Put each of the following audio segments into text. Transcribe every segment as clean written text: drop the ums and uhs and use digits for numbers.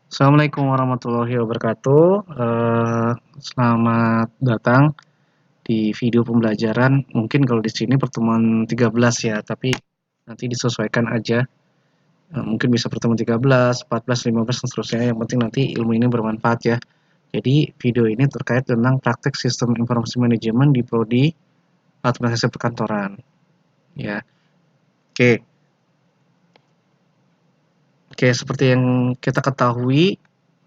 Assalamualaikum warahmatullahi wabarakatuh. Selamat datang di video pembelajaran. Mungkin kalau di sini pertemuan 13 ya, tapi nanti disesuaikan aja. Mungkin bisa pertemuan 13, 14, 15 dan seterusnya. Yang penting nanti ilmu ini bermanfaat ya. Jadi video ini terkait tentang praktek sistem informasi manajemen di prodi administrasi perkantoran. Ya, oke. Oke, seperti yang kita ketahui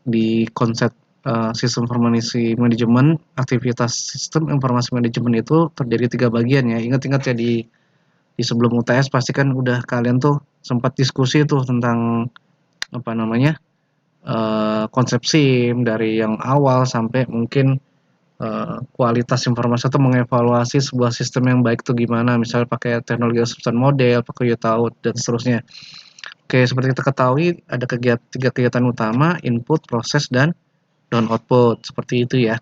di konsep sistem informasi manajemen, aktivitas sistem informasi manajemen itu terdiri 3 bagian ya. Ingat-ingat ya di sebelum UTS pasti kan udah kalian tuh sempat diskusi tuh tentang apa namanya konsep SIM dari yang awal sampai mungkin kualitas informasi atau mengevaluasi sebuah sistem yang baik itu gimana, misalnya pakai teknologi assumption model, pakai UTAUT dan seterusnya. Oke, seperti kita ketahui ada tiga kegiatan utama, input, proses, dan down output. Seperti itu ya.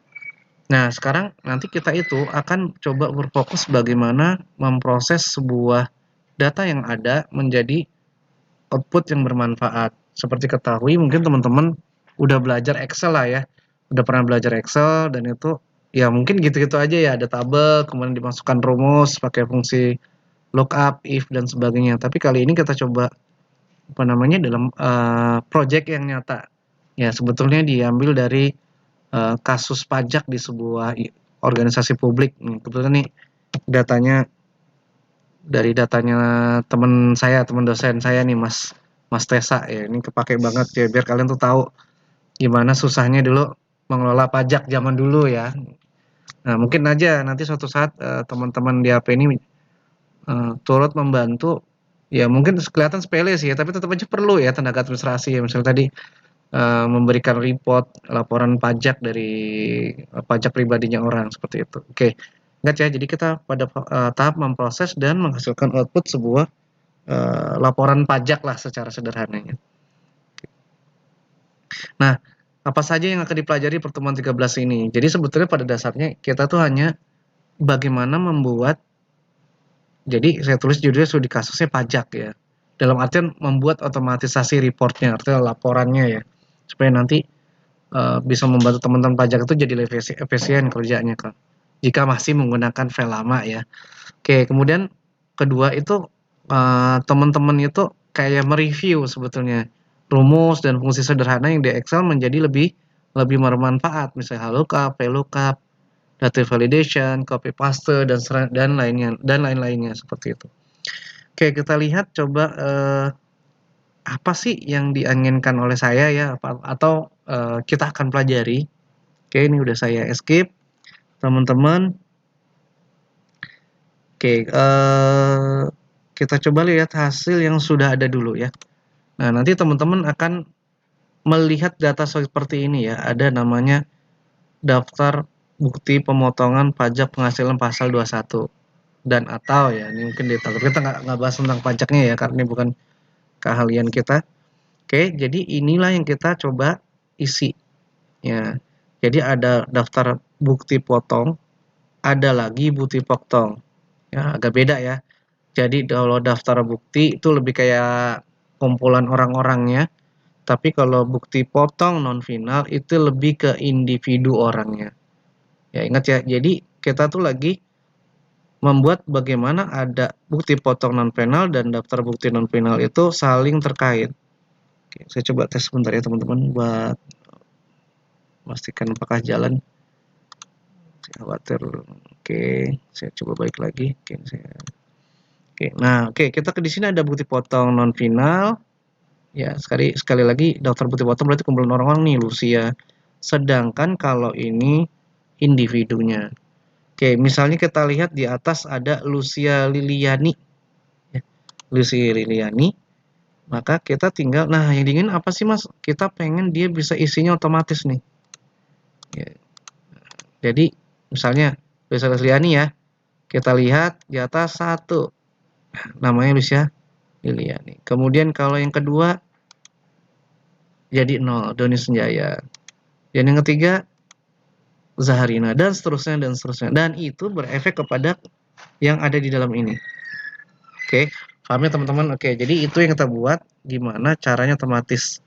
Nah, sekarang nanti kita itu akan coba berfokus bagaimana memproses sebuah data yang ada menjadi output yang bermanfaat. Seperti ketahui mungkin teman-teman udah belajar Excel lah ya. Udah pernah belajar Excel dan itu ya mungkin gitu-gitu aja ya, ada tabel, kemudian dimasukkan rumus pakai fungsi lookup, if dan sebagainya. Tapi kali ini kita coba apa namanya dalam project yang nyata. Ya, sebetulnya diambil dari kasus pajak di sebuah organisasi publik. Kebetulan nih datanya dari datanya teman saya, teman dosen saya nih Mas Mas Tesa ya. Ini kepake banget ya biar kalian tuh tahu gimana susahnya dulu mengelola pajak zaman dulu ya. Nah, mungkin aja nanti suatu saat teman-teman di AP ini turut membantu. Ya mungkin kelihatan sepele sih ya, tapi tetap aja perlu ya tenaga administrasi ya. Misalnya tadi memberikan report laporan pajak dari pajak pribadinya orang seperti itu. Oke, ingat ya. Jadi kita pada tahap memproses dan menghasilkan output sebuah laporan pajak lah secara sederhananya. Nah, apa saja yang akan dipelajari pertemuan 13 ini? Jadi sebetulnya pada dasarnya kita tuh hanya bagaimana membuat, jadi saya tulis judulnya studi kasusnya pajak ya. Dalam artian membuat otomatisasi reportnya, artinya laporannya ya. Supaya nanti bisa membantu teman-teman pajak itu jadi lebih efisien kerjanya kan. Jika masih menggunakan file lama ya. Oke, kemudian kedua itu teman-teman itu kayak mereview sebetulnya rumus dan fungsi sederhana yang di Excel menjadi lebih lebih bermanfaat, misalnya lookup, VLOOKUP, data validation, copy paste dan lainnya dan lain-lainnya seperti itu. Oke, kita lihat coba apa sih yang diinginkan oleh saya ya atau kita akan pelajari. Oke, ini udah saya escape teman-teman. Oke, kita coba lihat hasil yang sudah ada dulu ya. Nah, nanti teman-teman akan melihat data seperti ini ya. Ada namanya daftar bukti pemotongan pajak penghasilan pasal 21 dan atau ya, ini mungkin detail. Kita nggak bahas tentang pajaknya ya, karena ini bukan keahlian kita. Oke, jadi inilah yang kita coba isi ya. Jadi ada daftar bukti potong, ada lagi bukti potong. Ya, agak beda ya. Jadi kalau daftar bukti itu lebih kayak kumpulan orang-orangnya, tapi kalau bukti potong non final itu lebih ke individu orangnya. Ya ingat ya, jadi kita tuh lagi membuat bagaimana ada bukti potong non final dan daftar bukti non final itu saling terkait. Oke, saya coba tes sebentar ya teman-teman buat memastikan apakah jalan. Saya khawatir. Oke, saya coba balik lagi. Oke, nah oke kita di sini ada bukti potong non final. Ya, sekali sekali lagi daftar bukti potong berarti kumpulan orang-orang nih Lucia. Sedangkan kalau ini individunya. Oke, misalnya kita lihat di atas ada Lucia Liliani. Ya, Lucia Liliani. Maka kita tinggal, nah yang diingin apa sih Mas? Kita pengen dia bisa isinya otomatis nih. Ya, jadi misalnya Lucia Liliani ya, kita lihat di atas satu, namanya Lucia Liliani. Kemudian kalau yang kedua jadi 0, Doni Senjaya. Dan yang ketiga Zaharina dan seterusnya dan seterusnya. Dan itu berefek kepada yang ada di dalam ini. Oke, paham ya teman-teman? Oke, jadi itu yang kita buat gimana caranya otomatis.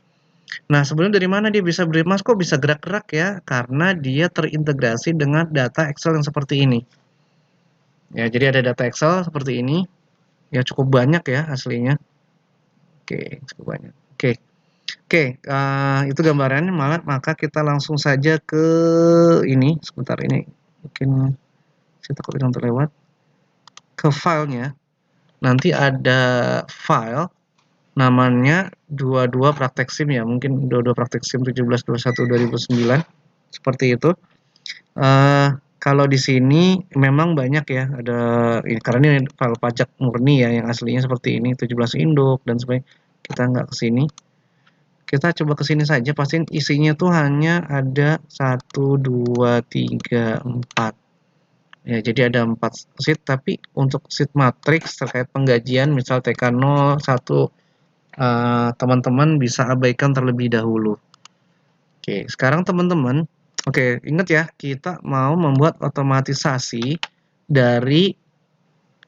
Nah, sebenarnya dari mana dia bisa beri Mas kok bisa gerak-gerak ya? Karena dia terintegrasi dengan data Excel yang seperti ini. Ya, jadi ada data Excel seperti ini. Ya cukup banyak ya aslinya. Oke, cukup banyak. Oke. Oke, itu gambarannya, maka kita langsung saja ke ini, sebentar ini mungkin saya takut yang terlewat, ke filenya. Nanti ada file namanya 22 praktek SIM ya, mungkin 22 praktek SIM 1721/2009 seperti itu. Kalau di sini memang banyak ya, ada ini karena ini file pajak murni ya yang aslinya seperti ini 17 induk dan sebagainya. Kita nggak ke sini. Kita coba ke sini saja, pastiin isinya tuh hanya ada 1, 2, 3, 4. Ya, jadi ada 4 sheet, tapi untuk sheet matriks terkait penggajian misal TK01, teman-teman bisa abaikan terlebih dahulu. Oke, sekarang teman-teman, oke, ingat ya, kita mau membuat otomatisasi dari,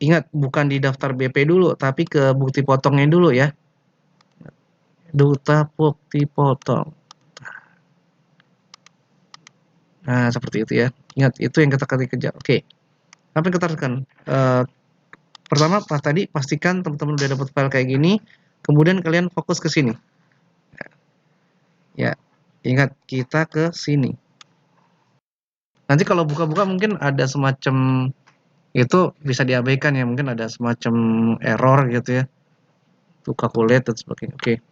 ingat bukan di daftar BP dulu, tapi ke bukti potongnya dulu ya. Duta bukti potong. Nah, seperti itu ya. Ingat, itu yang kita kejar. Oke, apa yang kita tekan? Pertama, tadi pastikan teman-teman udah dapat file kayak gini, kemudian kalian fokus ke sini. Ya, ingat kita ke sini. Nanti kalau buka-buka mungkin ada semacam itu bisa diabaikan ya, mungkin ada semacam error gitu ya. Tuh calculate dan sebagainya. Oke.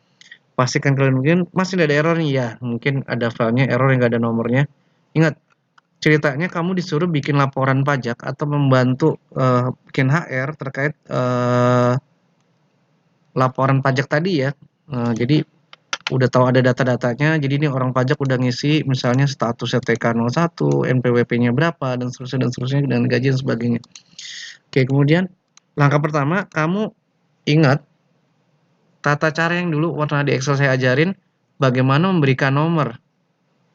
Pastikan kalian mungkin masih ada error nih ya, mungkin ada filenya error yang nggak ada nomornya. Ingat, ceritanya kamu disuruh bikin laporan pajak atau membantu bikin HR terkait laporan pajak tadi ya. Jadi udah tahu ada data-datanya, jadi ini orang pajak udah ngisi misalnya statusnya TK01, NPWP-nya berapa, dan seterusnya, dan gaji dan sebagainya. Oke, kemudian langkah pertama, kamu ingat tata cara yang dulu warna di Excel saya ajarin, bagaimana memberikan nomor.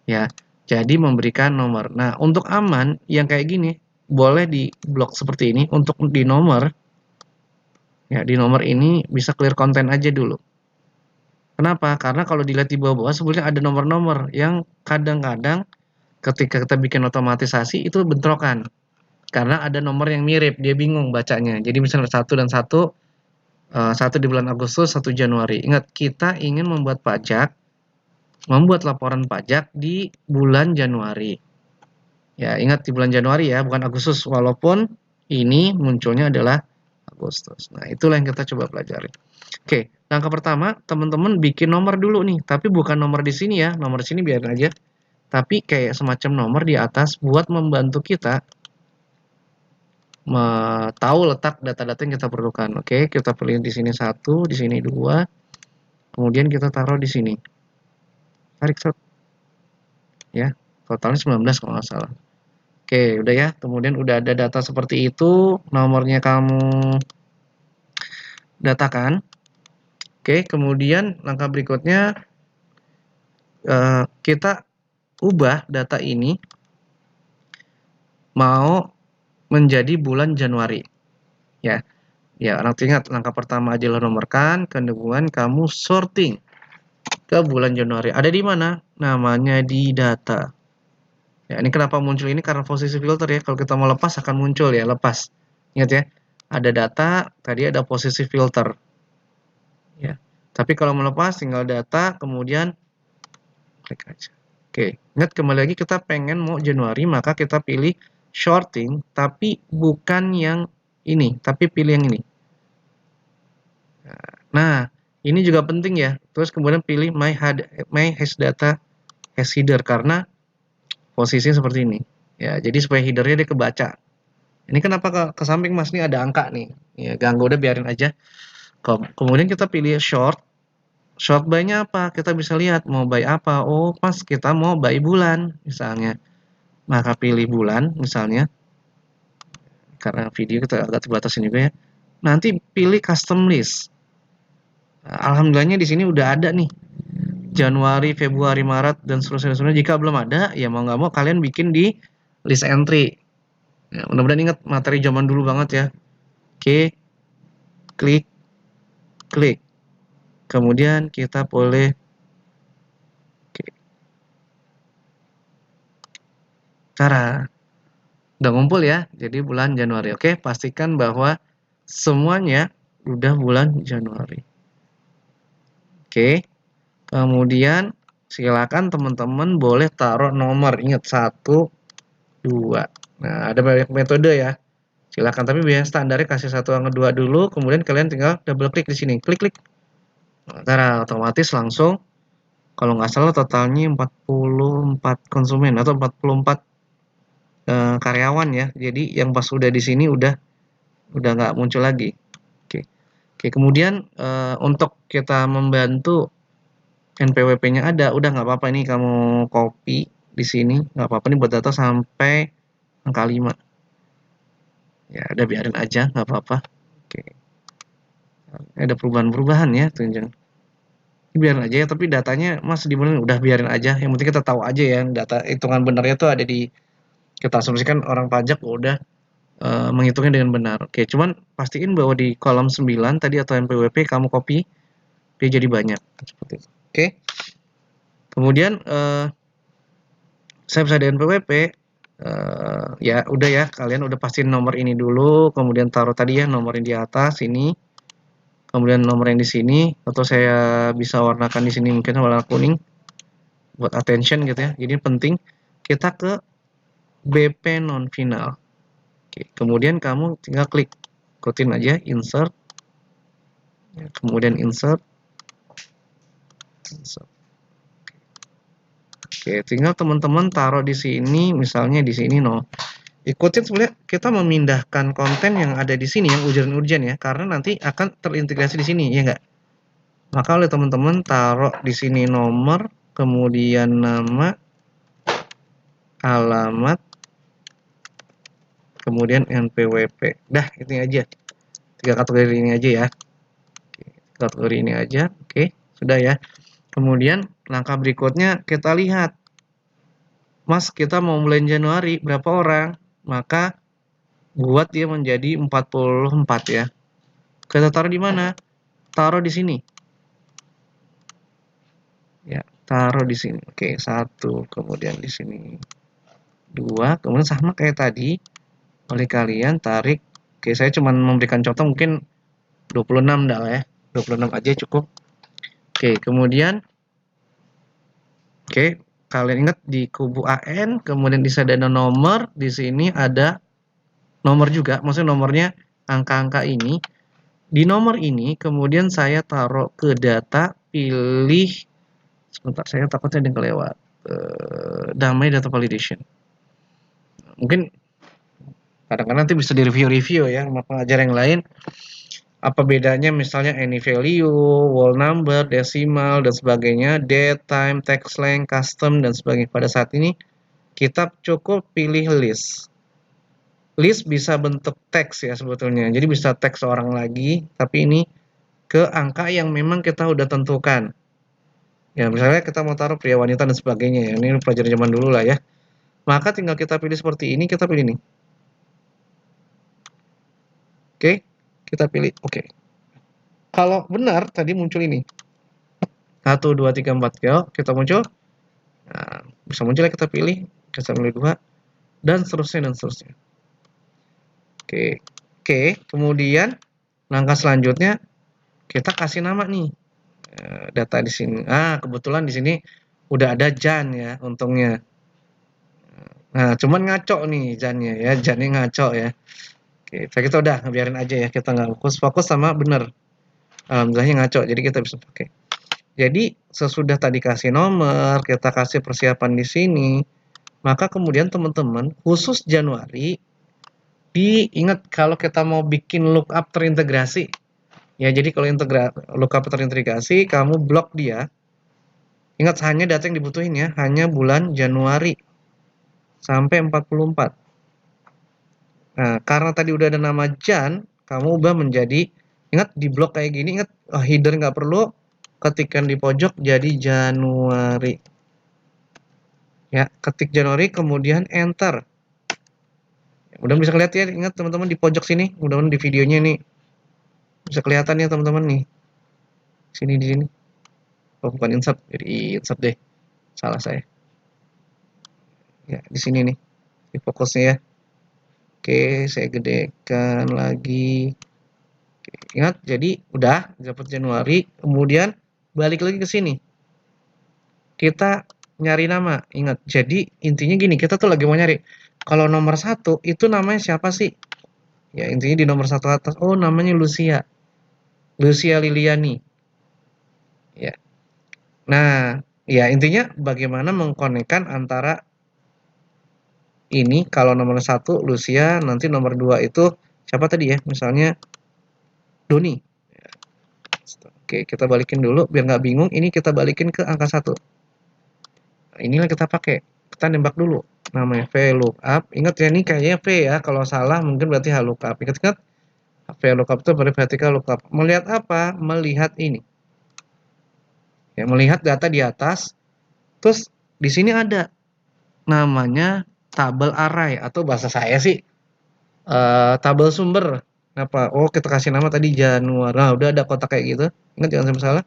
Ya, jadi memberikan nomor. Nah, untuk aman, yang kayak gini, boleh di blok seperti ini, untuk di nomor, ya di nomor ini bisa clear konten aja dulu. Kenapa? Karena kalau dilihat di bawah-bawah sebenarnya ada nomor-nomor yang kadang-kadang ketika kita bikin otomatisasi itu bentrokan. Karena ada nomor yang mirip, dia bingung bacanya. Jadi misalnya 1 dan 1, 1 di bulan Agustus, 1 Januari. Ingat, kita ingin membuat laporan pajak di bulan Januari. Ya, ingat di bulan Januari ya, bukan Agustus. Walaupun ini munculnya adalah Agustus. Nah, itulah yang kita coba pelajari. Oke, langkah pertama, teman-teman bikin nomor dulu nih, tapi bukan nomor di sini ya, nomor di sini biarin aja. Tapi kayak semacam nomor di atas buat membantu kita tahu letak data-data yang kita perlukan. Oke, kita pilih di sini 1, di sini 2, kemudian kita taruh di sini. Tarik set. Ya, totalnya 19 kalau nggak salah. Oke, udah ya. Kemudian udah ada data seperti itu, nomornya kamu datakan. Oke, kemudian langkah berikutnya kita ubah data ini mau menjadi bulan Januari. Ya, ya, ingat langkah pertama adalah nomorkan, kemudian kamu sorting ke bulan Januari. Ada di mana? Namanya di data. Ya, ini kenapa muncul ini karena posisi filter ya. Kalau kita mau lepas akan muncul ya, lepas. Ingat ya, ada data, tadi ada posisi filter. Ya. Tapi kalau melepas tinggal data, kemudian klik aja. Oke, ingat kembali lagi kita pengen mau Januari, maka kita pilih shorting, tapi bukan yang ini, tapi pilih yang ini. Nah, ini juga penting ya. Terus kemudian pilih my hash data hash header karena posisinya seperti ini. Ya, jadi supaya headernya dia kebaca. Ini kenapa ke samping Mas, ini ada angka nih. Ya, ganggu udah biarin aja. Kemudian kita pilih short. Short buy-nya apa? Kita bisa lihat mau buy apa. Oh, pas kita mau buy bulan misalnya. Maka pilih bulan misalnya. Karena video kita agak terbatasin juga ya. Nanti pilih custom list. Alhamdulillahnya di sini udah ada nih. Januari, Februari, Maret dan seterusnya. Jika belum ada, ya mau nggak mau kalian bikin di list entry. Ya, mudah-mudahan ingat materi zaman dulu banget ya. Oke, klik, klik. Kemudian kita boleh Cara. Udah ngumpul ya, jadi bulan Januari. Oke, pastikan bahwa semuanya udah bulan Januari. Oke, kemudian silakan teman-teman boleh taruh nomor. Ingat, 1, 2. Nah, ada banyak metode ya. Silakan, tapi biasanya standarnya kasih 1 sama 2 dulu, kemudian kalian tinggal double klik di sini. Klik-klik. Nah, otomatis langsung kalau nggak salah totalnya 44 konsumen atau 44 karyawan ya. Jadi yang pas udah di sini udah nggak muncul lagi. Oke. Oke, kemudian untuk kita membantu NPWP-nya ada, udah nggak apa-apa ini kamu copy di sini, nggak apa-apa nih buat data sampai angka 5. Ya udah biarin aja, nggak apa-apa. Oke. Ada perubahan-perubahan ya, tunjang. Biarin aja ya, tapi datanya Mas di mana? Udah biarin aja. Yang penting kita tahu aja ya, data hitungan benarnya tuh ada di kita asumsikan orang pajak udah menghitungnya dengan benar. Oke, cuman pastiin bahwa di kolom 9 tadi atau NPWP kamu copy, dia jadi banyak. Seperti itu. Oke. Kemudian saya bisa di NPWP, ya udah ya, kalian udah pastiin nomor ini dulu, kemudian taruh tadi ya nomor yang di atas ini, kemudian nomor yang di sini, atau saya bisa warnakan di sini mungkin warna kuning buat attention gitu ya. Jadi penting kita ke BP non final. Oke, kemudian kamu tinggal klik, ikutin aja insert, kemudian insert. Oke, tinggal teman-teman taruh di sini, misalnya di sini no. Ikutin sebenarnya kita memindahkan konten yang ada di sini yang urgent-urgent ya, karena nanti akan terintegrasi di sini, ya enggak? Maka oleh teman-teman taruh di sini nomor, kemudian nama, alamat, kemudian NPWP. Dah, ini aja. 3 kategori ini aja ya. Kategori ini aja. Oke, sudah ya. Kemudian langkah berikutnya kita lihat. Mas, kita mau mulai Januari berapa orang? Maka buat dia menjadi 44 ya. Kita taruh di mana? Taruh di sini. Ya, taruh di sini. Oke, 1, kemudian di sini 2, kemudian sama kayak tadi. Oleh kalian tarik. Oke, saya cuma memberikan contoh mungkin 26 dah lah ya. 26 aja cukup. Oke, kemudian oke, kalian ingat di kubu AN, kemudian di sadana nomor, di sini ada nomor juga, maksudnya nomornya angka-angka ini. Di nomor ini kemudian saya taruh ke data, pilih sebentar saya takutnya ada yang kelewat. Damai data validation. Mungkin kadang-kadang nanti bisa di-review ya sama pengajar yang lain. Apa bedanya misalnya any value, whole number, decimal dan sebagainya, date, time, text length, custom dan sebagainya. Pada saat ini kita cukup pilih list. List bisa bentuk teks ya sebetulnya. Jadi bisa teks orang lagi, tapi ini ke angka yang memang kita udah tentukan. Ya, misalnya kita mau taruh pria wanita dan sebagainya ya. Ini pelajaran zaman dulu lah ya. Maka tinggal kita pilih seperti ini, kita pilih nih. Oke, kita pilih oke. Kalau benar tadi muncul ini. 1, 2, 3, 4 kita muncul. Nah, bisa muncul ya kita pilih 2 dan seterusnya dan seterusnya. Oke. Oke, kemudian langkah selanjutnya kita kasih nama nih. Data di sini. Kebetulan di sini udah ada Jan ya, untungnya. Nah, cuman ngaco nih Jannya ya, Jannya ngaco ya. Oke, kita udah ngebiarin aja ya, kita nggak fokus sama bener. Alhamdulillahnya ngaco, jadi kita bisa pakai. Jadi sesudah tadi kasih nomor, kita kasih persiapan di sini, maka kemudian teman-teman khusus Januari diingat kalau kita mau bikin lookup terintegrasi. Ya, jadi kalau lookup terintegrasi, kamu blok dia. Ingat hanya data yang dibutuhin ya, hanya bulan Januari sampai 44. Nah, karena tadi udah ada nama Jan, kamu ubah menjadi ingat di blok kayak gini, ingat header nggak perlu, ketikkan di pojok jadi Januari. Ya, ketik Januari kemudian enter. Udah bisa kelihatan ya, ingat teman-teman di pojok sini, mudah-mudahan di videonya nih bisa kelihatan ya teman-teman nih. Sini di sini. Oh, bukan insert, jadi insert deh. Salah saya. Ya, di sini nih. fokusnya ya. Oke, saya gedekan lagi. Oke, ingat, jadi udah dapat Januari, kemudian balik lagi ke sini. Kita nyari nama, ingat. Jadi intinya gini, kita tuh lagi mau nyari. Kalau nomor 1 itu namanya siapa sih? Ya intinya di nomor 1 atas. Oh namanya Lucia, Lucia Liliani. Ya. Nah, ya intinya bagaimana mengkonekkan antara ini kalau nomor 1 Lucia, nanti nomor 2 itu siapa tadi ya? Misalnya Doni. Oke, kita balikin dulu biar nggak bingung. Ini kita balikin ke angka 1. Nah, inilah kita pakai. Kita nembak dulu. Namanya VLOOKUP. Ingat ya, ini kayaknya V ya. Kalau salah mungkin berarti HLOOKUP. Ingat-ingat, VLOOKUP itu vertical lookup. Melihat apa? Melihat ini. Ya, melihat data di atas. Terus di sini ada namanya tabel array atau bahasa saya sih tabel sumber. Apa? Oh, kita kasih nama tadi Januari. Nah, udah ada kotak kayak gitu. Ingat jangan sampai salah.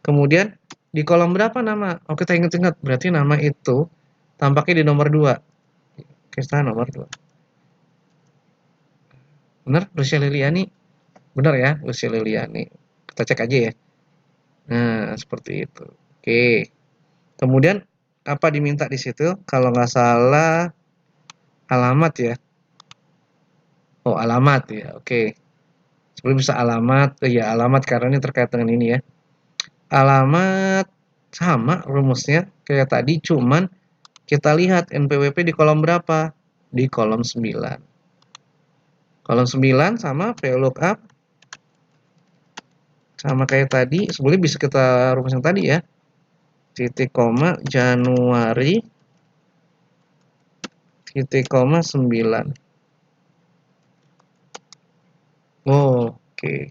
Kemudian di kolom berapa nama? Oh, kita ingat-ingat. Berarti nama itu tampaknya di nomor 2. Kita nomor 2. Benar, Lucia Liliani? Benar ya, Lucia Liliani. Kita cek aja ya. Nah, seperti itu. Oke. Kemudian apa diminta di situ? Kalau nggak salah alamat ya. Oh, alamat ya. Oke. Sebelum bisa alamat, ya alamat karena ini terkait dengan ini ya. Alamat sama rumusnya kayak tadi, cuman kita lihat NPWP di kolom berapa? Di kolom 9. Kolom 9 sama VLOOKUP sama kayak tadi, sebelumnya bisa kita rumus yang tadi ya. Titik koma Januari titik koma 9. Oh, oke.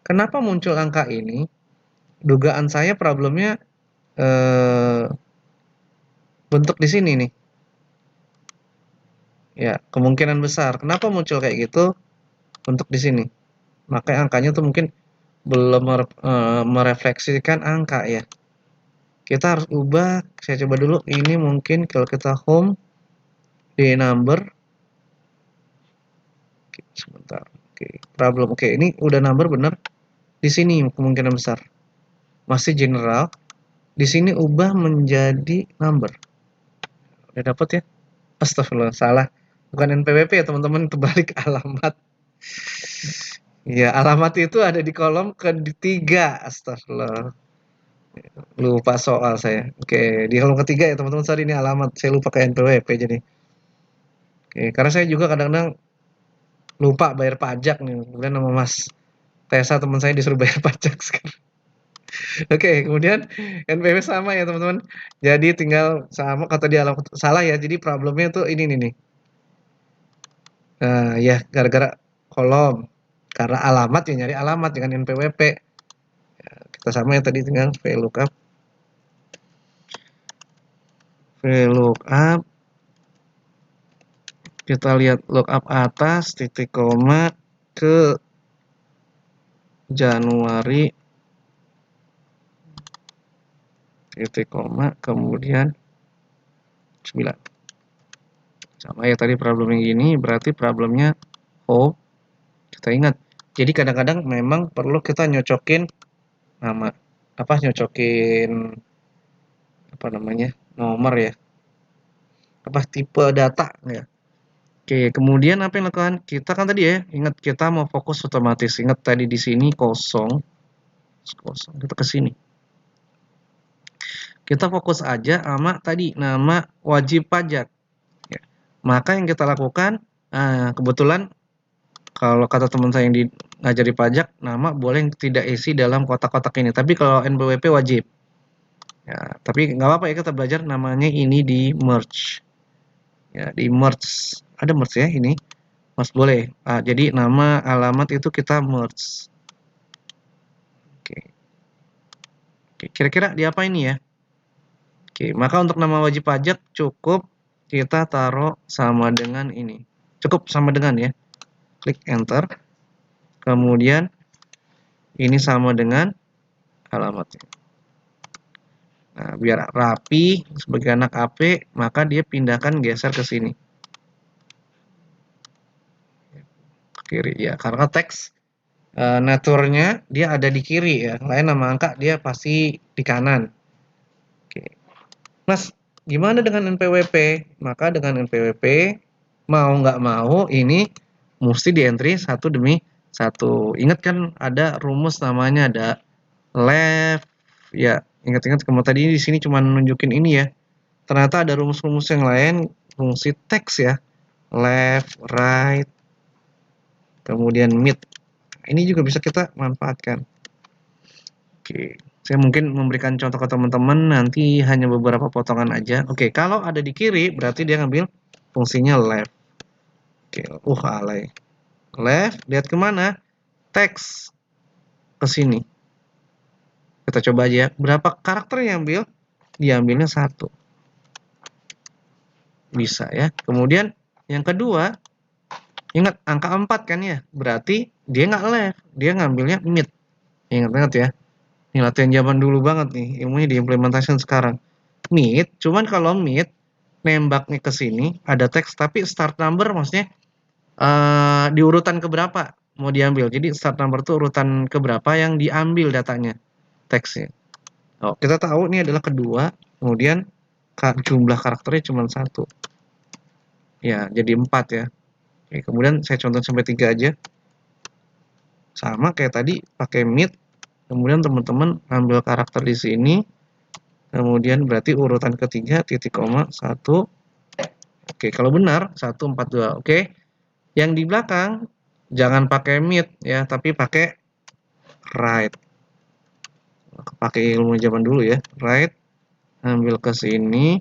Kenapa muncul angka ini? Dugaan saya problemnya eh, bentuk di sini nih. Ya, kemungkinan besar. Kenapa muncul kayak gitu? Bentuk di sini. Makanya angkanya tuh mungkin belum merefleksikan angka ya. Kita harus ubah. Saya coba dulu. Ini mungkin kalau kita home di number. Oke, sebentar. Oke, problem. Oke, ini udah number bener. Di sini kemungkinan besar. Masih general. Di sini ubah menjadi number. Udah dapet ya? Astagfirullah, salah. Bukan NPWP ya teman-teman, terbalik alamat. Ya, alamat itu ada di kolom ketiga. Astagfirullah. Lupa soal saya. Oke, di kolom ketiga ya teman-teman. Sorry ini alamat. Saya lupa ke NPWP jadi. Oke, karena saya juga kadang-kadang lupa bayar pajak nih. Kemudian nama Mas Tessa teman saya disuruh bayar pajak sekarang. Oke, kemudian NPWP sama ya teman-teman. Jadi tinggal sama kata di alamat salah ya. Jadi problemnya tuh ini nih. Nah, ya gara-gara kolom. Karena alamat ya nyari alamat dengan NPWP. Ya, kita sama ya tadi tinggal VLOOKUP. VLOOKUP. Kita lihat lookup atas titik koma ke Januari titik koma kemudian 9. Sama ya tadi problemnya gini, berarti problemnya home. Kita ingat. Jadi kadang-kadang memang perlu kita nyocokin nama apa nyocokin apa namanya? Nomor ya. Apa tipe data ya. Oke, kemudian apa yang dilakukan? Kita kan tadi ya, ingat kita mau fokus otomatis. Ingat tadi di sini kosong. Kosong. Kita ke sini. Kita fokus aja sama tadi nama wajib pajak. Ya. Maka yang kita lakukan, kebetulan kalau kata teman saya yang ngajari pajak, nama boleh tidak isi dalam kotak-kotak ini. Tapi kalau NPWP wajib. Ya, tapi nggak apa-apa ya kita belajar namanya ini di merge. Ya, di merge. Ada merge ya ini. Mas boleh. Jadi nama alamat itu kita merge. Oke. Oke, kira-kira di apa ini ya? Oke, maka untuk nama wajib pajak cukup kita taruh sama dengan ini. Cukup sama dengan ya. Klik enter. Kemudian ini sama dengan alamatnya. Nah, biar rapi sebagai anak AP, maka dia pindahkan geser ke sini. kiri ya, karena teks naturnya dia ada di kiri ya, lain nama angka dia pasti di kanan. Oke. Mas, gimana dengan NPWP? Maka dengan NPWP mau nggak mau ini mesti di entry satu demi satu. Ingat kan ada rumus namanya ada left ya. Ingat-ingat kamu tadi di sini cuma nunjukin ini ya. Ternyata ada rumus-rumus yang lain, fungsi teks ya. Left, right, kemudian mid. Ini juga bisa kita manfaatkan. Oke, saya mungkin memberikan contoh ke teman-teman nanti hanya beberapa potongan aja. Oke, kalau ada di kiri berarti dia ngambil fungsinya left. Oke, alay. Left, lihat kemana? Teks ke sini. Kita coba aja. Berapa karakter yang ambil? Diambilnya satu. Bisa ya. Kemudian yang kedua, ingat angka 4 kan ya? Berarti dia nggak left, dia ngambilnya mid. Ingat-ingat ya. Ini latihan zaman dulu banget nih, ilmunya diimplementasikan sekarang. Mid, cuman kalau mid nembaknya ke sini ada teks tapi start number maksudnya di urutan keberapa mau diambil. Jadi start number itu urutan keberapa yang diambil datanya, teksnya. Oh, kita tahu ini adalah kedua, kemudian jumlah karakternya cuma satu. Ya, jadi 4 ya. Oke, kemudian saya contoh sampai 3 aja. Sama kayak tadi pakai mid, kemudian teman-teman ambil karakter di sini, kemudian berarti urutan ketiga titik koma 1. Oke, kalau benar 1 4 2. Oke. Yang di belakang jangan pakai mid ya, tapi pakai right. Pakai ilmu zaman dulu ya. Right, ambil ke sini,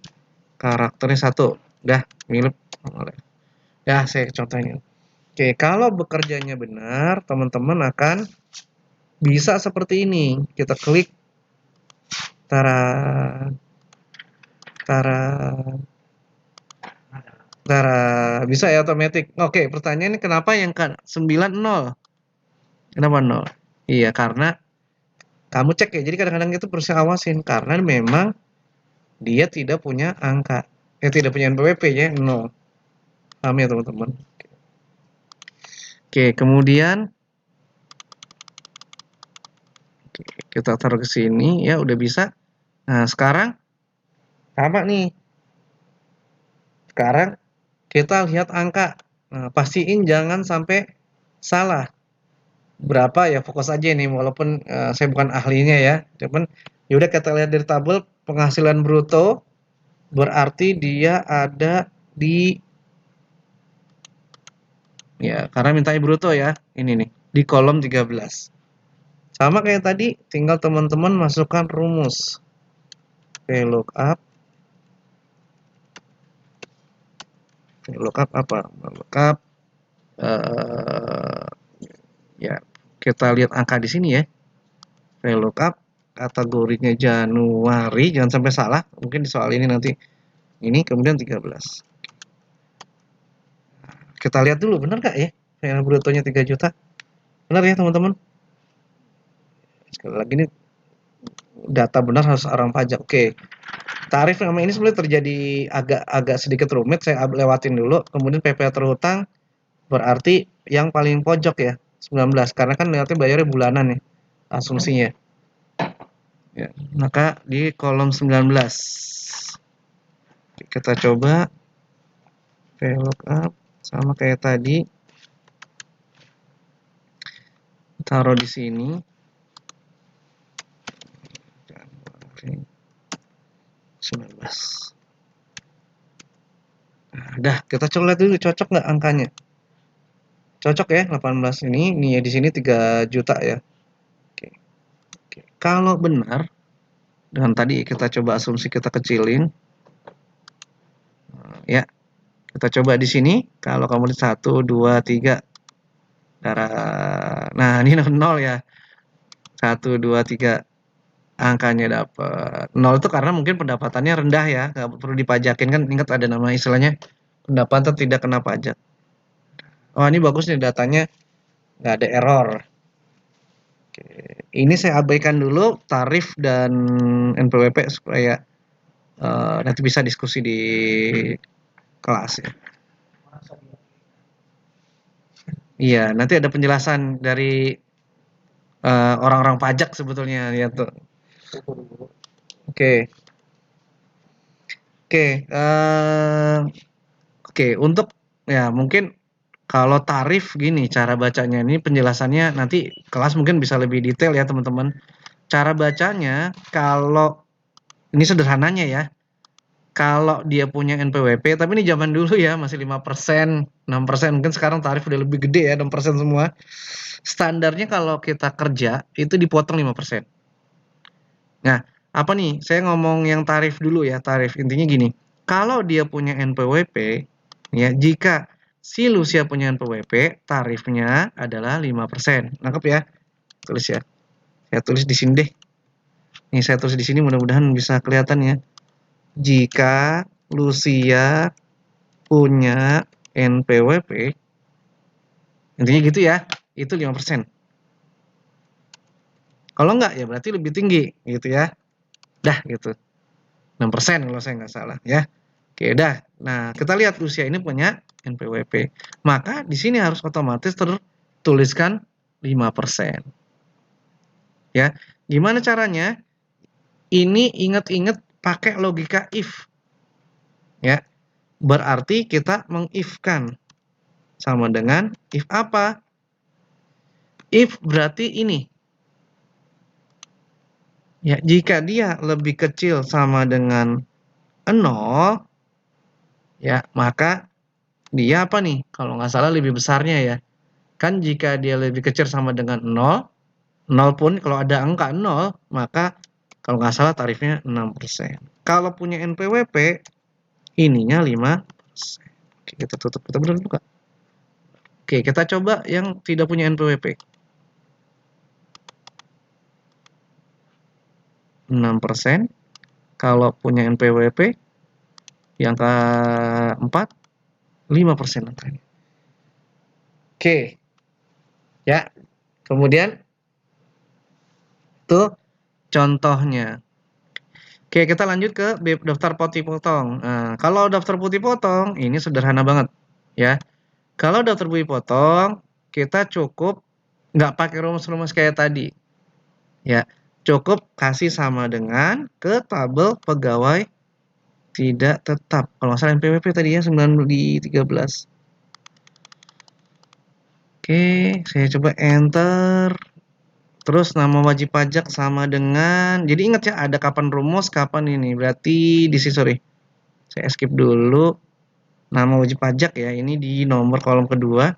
karakternya 1. Udah, mirip. Ya, saya contohnya. Oke, kalau bekerjanya benar, teman-teman akan bisa seperti ini. Kita klik tara tara tara bisa ya otomatis. Oke, pertanyaannya kenapa yang kan 9 0? Kenapa 0? Iya, karena kamu cek ya. Jadi kadang-kadang itu harus awasin karena memang dia tidak punya angka. Tidak punya NPWP ya, 0. Paham ya, teman-teman? Oke, kemudian kita taruh ke sini ya, udah bisa. Nah, sekarang sama nih. Sekarang kita lihat angka. Nah, pastiin jangan sampai salah. Berapa ya, fokus aja nih walaupun saya bukan ahlinya ya. Cuman yaudah kita lihat dari tabel penghasilan bruto berarti dia ada di ya, karena mintanya bruto ya. Ini nih, di kolom 13. Sama kayak tadi, tinggal teman-teman masukkan rumus. VLOOKUP. VLOOKUP apa? VLOOKUP ya, kita lihat angka di sini ya. VLOOKUP kategorinya Januari, jangan sampai salah. Mungkin di soal ini nanti ini kemudian 13. Kita lihat dulu benar nggak ya? VL brutonya 3 juta. Benar ya, teman-teman? Sekali lagi ini data benar harus orang pajak. Oke. Tarif nama ini sebenarnya terjadi agak sedikit rumit, saya lewatin dulu. Kemudian PPh terhutang berarti yang paling pojok ya, 19 karena kan nanti bayarnya bulanan nih asumsinya. Ya, maka di kolom 19. Kita coba VLOOKUP sama kayak tadi. Taruh di sini. Januari 19. Nah, dah, kita coba lihat dulu cocok nggak angkanya. Cocok ya, 18 ini ya di sini 3 juta ya. Oke. Oke. Kalau benar dengan tadi kita coba asumsi kita kecilin. Ya. Kita coba di sini kalau kamu lihat 1 2 3 darah. Nah, ini 0 ya. 1 2 3 angkanya dapat 0 itu karena mungkin pendapatannya rendah ya, nggak perlu dipajakin kan, ingat ada nama istilahnya pendapatan tidak kena pajak. Oh, ini bagus nih datanya, nggak ada error. Oke, ini saya abaikan dulu tarif dan NPWP supaya nanti bisa diskusi di kelas ya. Iya, nanti ada penjelasan dari orang-orang pajak sebetulnya ya tuh. Oke, oke, oke untuk ya mungkin kalau tarif gini cara bacanya ini penjelasannya nanti kelas mungkin bisa lebih detail ya teman-teman. Cara bacanya kalau ini sederhananya ya. Kalau dia punya NPWP, tapi ini zaman dulu ya masih 5%, 6%, mungkin sekarang tarif udah lebih gede ya 6% semua. Standarnya kalau kita kerja itu dipotong 5%. Nah, apa nih? Saya ngomong yang tarif dulu ya, tarif. Intinya gini, kalau dia punya NPWP, ya, jika si Lucia punya NPWP, tarifnya adalah 5%. Nangkep ya? Tulis ya. Saya tulis di sini deh. Nih saya tulis di sini mudah-mudahan bisa kelihatan ya. Jika Lucia punya NPWP, intinya gitu ya, itu 5%. Kalau enggak ya berarti lebih tinggi gitu ya. Dah gitu. 6% kalau saya nggak salah ya. Oke, dah. Nah, kita lihat usia ini punya NPWP. Maka di sini harus otomatis tertuliskan 5%. Ya. Gimana caranya? Ini ingat-ingat pakai logika if. Ya. Berarti kita mengifkan sama dengan if apa? If berarti ini. Ya, jika dia lebih kecil sama dengan 0, ya, maka dia apa nih? Kalau nggak salah lebih besarnya ya. Kan jika dia lebih kecil sama dengan 0, 0 pun kalau ada angka 0, maka kalau nggak salah tarifnya 6%. Kalau punya NPWP, ininya 5%. Oke, kita tutup. Kita benar buka. Oke, kita coba yang tidak punya NPWP. 6%. Kalau punya NPWP, yang keempat, 5% angkanya. Oke, ya. Kemudian itu contohnya. Oke, kita lanjut ke daftar putih potong. Nah, kalau daftar putih potong ini sederhana banget, ya. Kalau daftar putih potong, kita cukup nggak pakai rumus-rumus kayak tadi, ya. Cukup kasih sama dengan ke tabel pegawai tidak tetap. Kalau nggak salah NPWP tadi ya 9 di 13. Oke, saya coba enter. Terus nama wajib pajak sama dengan, jadi ingat ya ada kapan rumus, kapan ini. Berarti di sini sorry. Saya skip dulu. Nama wajib pajak ya, ini di nomor kolom kedua.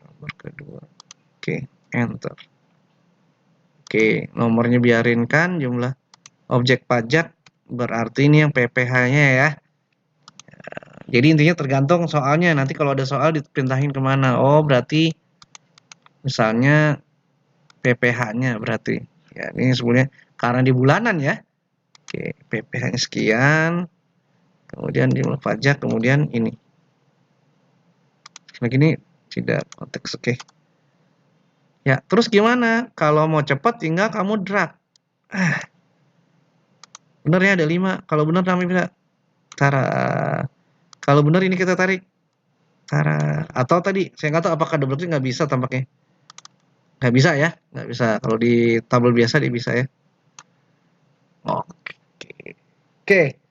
Nomor kedua. Oke, enter. Oke, nomornya biarin kan jumlah objek pajak berarti ini yang PPh-nya ya. Jadi intinya tergantung soalnya. Nanti kalau ada soal dipindahin kemana. Oh, berarti misalnya PPh-nya berarti. Ya, ini sebenarnya karena di bulanan ya. Oke, PPh-nya sekian. Kemudian jumlah pajak, kemudian ini. Lagi ini tidak konteks, oke. Ya, terus gimana? Kalau mau cepat tinggal kamu drag. Bener ya ada 5. Kalau bener namanya bisa. Tara. Kalau bener ini kita tarik. Tara. Atau tadi, saya nggak tahu apakah double click nggak bisa tampaknya. Nggak bisa ya? Nggak bisa. Kalau di tabel biasa dia bisa ya. Oke. Oke.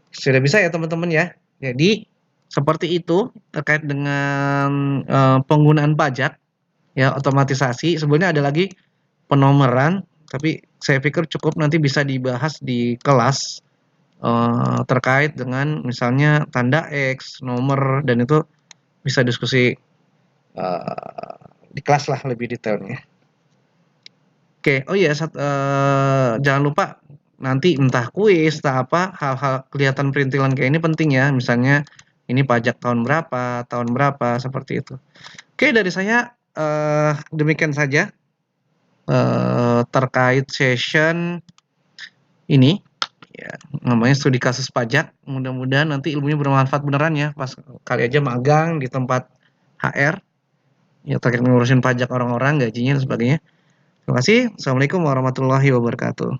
Sudah bisa ya teman-teman ya. Jadi, seperti itu terkait dengan penggunaan pajak. Ya, otomatisasi. Sebenarnya ada lagi penomoran, tapi saya pikir cukup nanti bisa dibahas di kelas terkait dengan misalnya tanda X, nomor, dan itu bisa diskusi di kelas lah lebih detailnya. Oke, oh iya, jangan lupa nanti entah kuis, entah apa, hal-hal kelihatan perintilan kayak ini penting ya. Misalnya ini pajak tahun berapa, seperti itu. Oke, dari saya demikian saja terkait session ini. Ya, namanya studi kasus pajak. Mudah-mudahan nanti ilmunya bermanfaat beneran ya. Pas kali aja magang di tempat HR, ya terkait ngurusin pajak orang-orang, gajinya dan sebagainya. Terima kasih. Assalamualaikum warahmatullahi wabarakatuh.